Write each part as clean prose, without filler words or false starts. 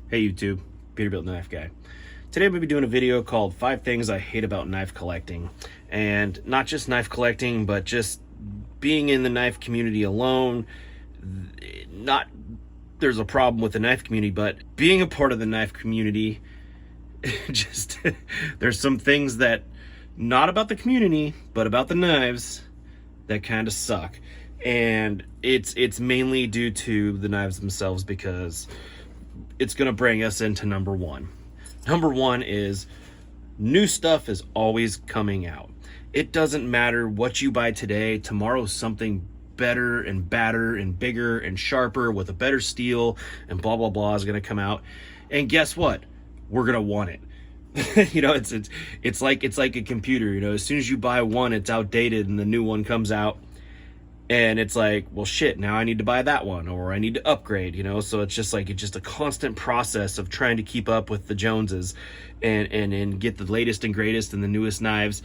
Hey YouTube, Peterbilt Knife Guy. Today I'm going to be doing a video called 5 Things I Hate About Knife Collecting. And not just knife collecting, but just being in the knife community alone. Not there's a problem with the knife community, but being a part of the knife community, just there's some things that, not about the community, but about the knives, that kind of suck. And it's mainly due to the knives themselves, because it's going to bring us into number one. Number one is new stuff is always coming out. It doesn't matter what you buy today. Tomorrow something better and badder and bigger and sharper with a better steel and blah, blah, blah is going to come out. And guess what? We're going to want it. You know, it's like a computer. You know, as soon as you buy one, it's outdated and the new one comes out. And it's like, well, shit, now I need to buy that one, or I need to upgrade, you know? So it's just a constant process of trying to keep up with the Joneses and get the latest and greatest and the newest knives.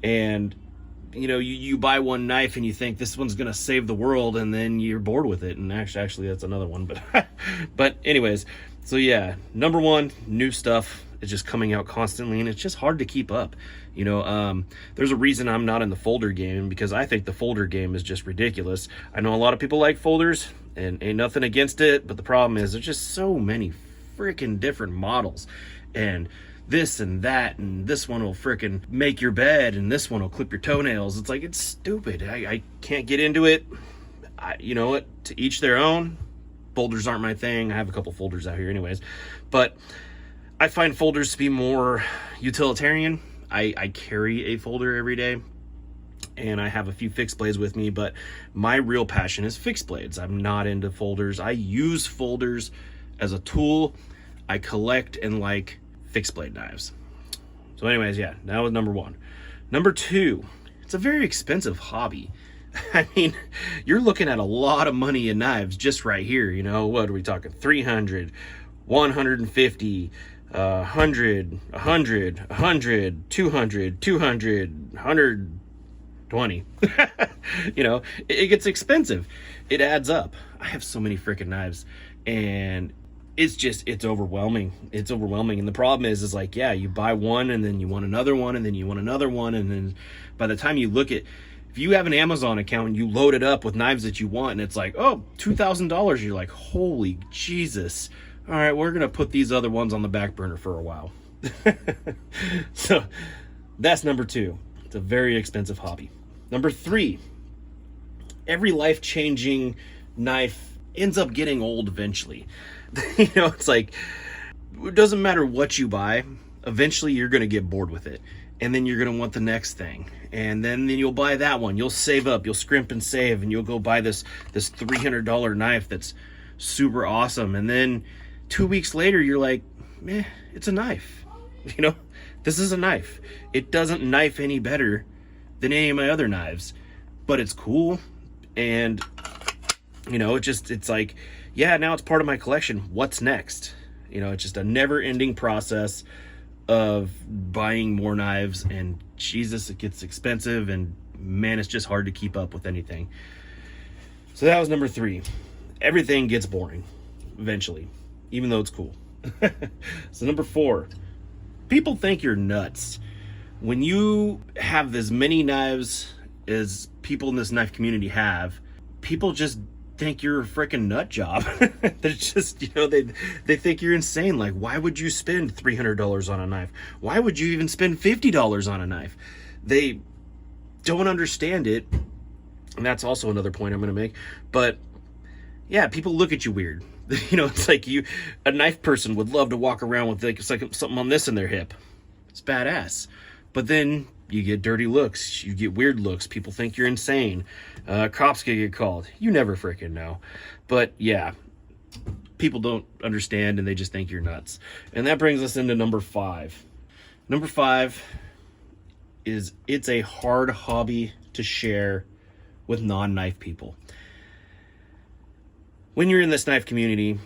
And, you know, you buy one knife and you think this one's going to save the world, and then you're bored with it. And actually that's another one, but anyways, so yeah, number one, new stuff is just coming out constantly, and it's just hard to keep up. You know, there's a reason I'm not in the folder game, because I think the folder game is just ridiculous. I know a lot of people like folders, and ain't nothing against it, but the problem is there's just so many freaking different models, and this and that, and this one will freaking make your bed, and this one will clip your toenails. It's like, it's stupid. I can't get into it. You know what? To each their own. Folders aren't my thing. I have a couple folders out here anyways, but I find folders to be more utilitarian. I carry a folder every day, and I have a few fixed blades with me, but my real passion is fixed blades. I'm not into folders. I use folders as a tool. I collect and like fixed blade knives. So anyways, yeah, that was number one. Number two, it's a very expensive hobby. I mean, you're looking at a lot of money in knives just right here. You know, what are we talking? 300, 150, 100, 100, 100, 200, 200, 120. You know, it gets expensive. It adds up. I have so many freaking knives, and it's overwhelming. It's overwhelming. And the problem is like, yeah, you buy one, and then you want another one, and then you want another one. And then by the time you look at, if you have an Amazon account and you load it up with knives that you want, and it's like, oh, $2,000, you're like, holy Jesus. All right, we're going to put these other ones on the back burner for a while. So that's number two. It's a very expensive hobby. Number three, every life-changing knife ends up getting old eventually. You know, it's like, it doesn't matter what you buy, eventually you're going to get bored with it. And then you're going to want the next thing. And then you'll buy that one. You'll save up, you'll scrimp and save, and you'll go buy this $300 knife that's super awesome. And then 2 weeks later, you're like, meh, it's a knife. You know, this is a knife. It doesn't knife any better than any of my other knives, but it's cool. And, you know, it's like, yeah, now it's part of my collection. What's next? You know, it's just a never-ending process of buying more knives, and Jesus, it gets expensive, and man, it's just hard to keep up with anything. So that was number three. Everything gets boring eventually, even though it's cool. So number four, people think you're nuts. When you have as many knives as people in this knife community have, people just think you're a freaking nut job. They're just, you know, they think you're insane. Like, why would you spend $300 on a knife? Why would you even spend $50 on a knife? They don't understand it. And that's also another point I'm going to make. But yeah, people look at you weird. You know, it's like a knife person would love to walk around with like something on this in their hip. It's badass. But then you get dirty looks, you get weird looks, people think you're insane, cops get called, you never freaking know. But yeah, people don't understand, and they just think you're nuts. And that brings us into number five. Number five is, it's a hard hobby to share with non-knife people. When you're in this knife community,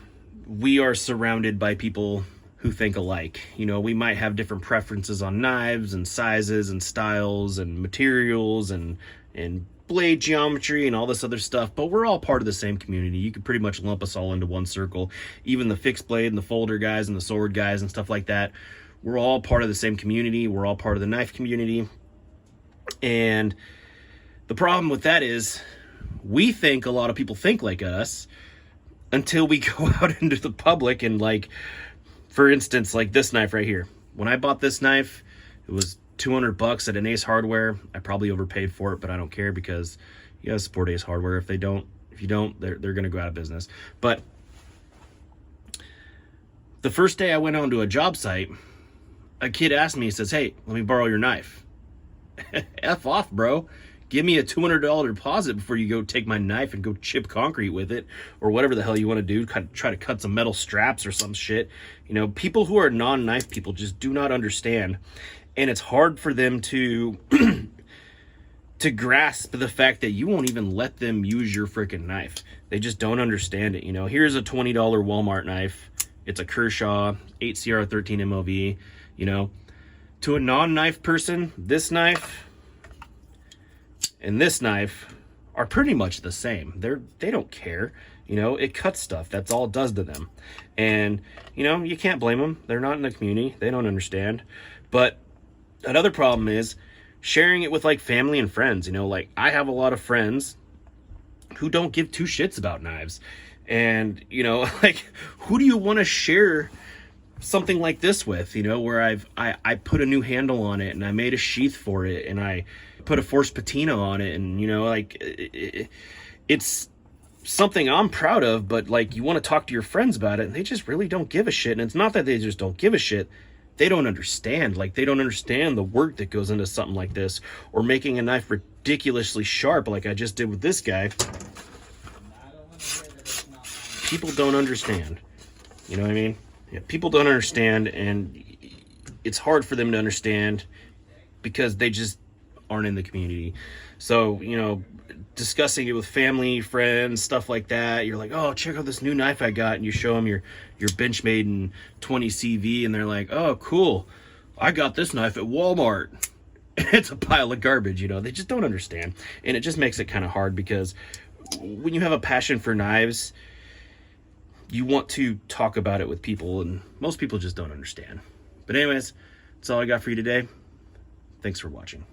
we are surrounded by people who think alike. You know, we might have different preferences on knives and sizes and styles and materials and blade geometry and all this other stuff, but we're all part of the same community. You could pretty much lump us all into one circle. Even the fixed blade and the folder guys and the sword guys and stuff like that. We're all part of the same community. We're all part of the knife community. And the problem with that is we think a lot of people think like us until we go out into the public and, like, for instance, like this knife right here. When I bought this knife, it was $200 at an Ace Hardware. I probably overpaid for it, but I don't care because you gotta support Ace Hardware. If you don't, they're gonna go out of business. But the first day I went onto a job site, a kid asked me, he says, "Hey, let me borrow your knife." F off, bro. Give me a $200 deposit before you go take my knife and go chip concrete with it, or whatever the hell you want to do. Try to cut some metal straps or some shit. You know, people who are non-knife people just do not understand. And it's hard for them to to grasp the fact that you won't even let them use your freaking knife. They just don't understand it. You know, here's a $20 Walmart knife. It's a Kershaw 8CR13 MOV. You know, to a non-knife person, this knife and this knife are pretty much the same. They don't care. You know, it cuts stuff. That's all it does to them. And, you know, you can't blame them. They're not in the community. They don't understand. But another problem is sharing it with, like, family and friends. You know, like, I have a lot of friends who don't give two shits about knives. And, you know, like, who do you want to share something like this with, you know, where I put a new handle on it and I made a sheath for it and I put a forced patina on it, and, you know, like, it's something I'm proud of, but, like, you want to talk to your friends about it and they just really don't give a shit. And it's not that they just don't give a shit. They don't understand. Like, they don't understand the work that goes into something like this, or making a knife ridiculously sharp like I just did with this guy. People don't understand. You know what I mean? Yeah, people don't understand, and it's hard for them to understand because they just aren't in the community. So, you know, discussing it with family, friends, stuff like that, you're like, "Oh, check out this new knife I got," and you show them your Benchmade 20 CV, and they're like, "Oh, cool, I got this knife at Walmart." It's a pile of garbage, you know. They just don't understand, and it just makes it kind of hard because when you have a passion for knives, you want to talk about it with people, and most people just don't understand. But anyways, that's all I got for you today. Thanks for watching.